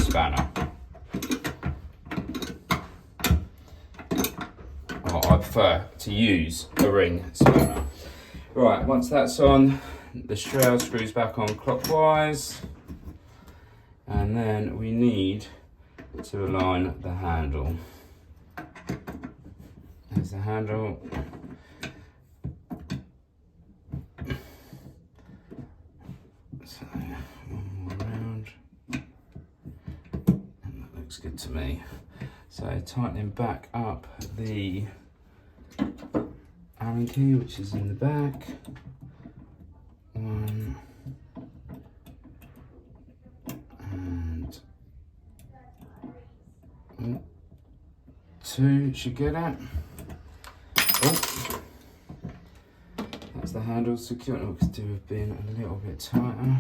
spanner. I prefer to use a ring spanner. Right, once that's on, the shroud screws back on clockwise, and then we need to align the handle. There's the handle. So, one more round, and that looks good to me. So tightening back up the Allen key, which is in the back. 1 and 2 should get it. Oh, that's the handle secure. It looks to have been a little bit tighter.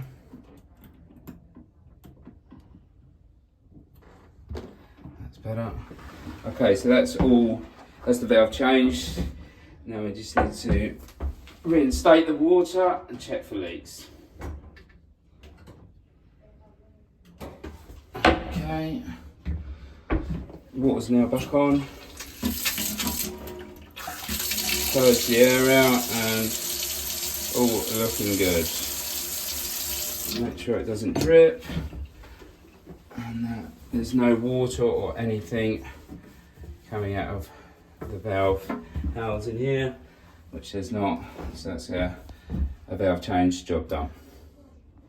That's better. Okay, so that's the valve changed. Now we just need to reinstate the water and check for leaks. Okay, water's now back on. Purge the air out and all looking good. Make sure it doesn't drip and that there's no water or anything coming out of the valve housing here, which there's not, so that's a valve change job done.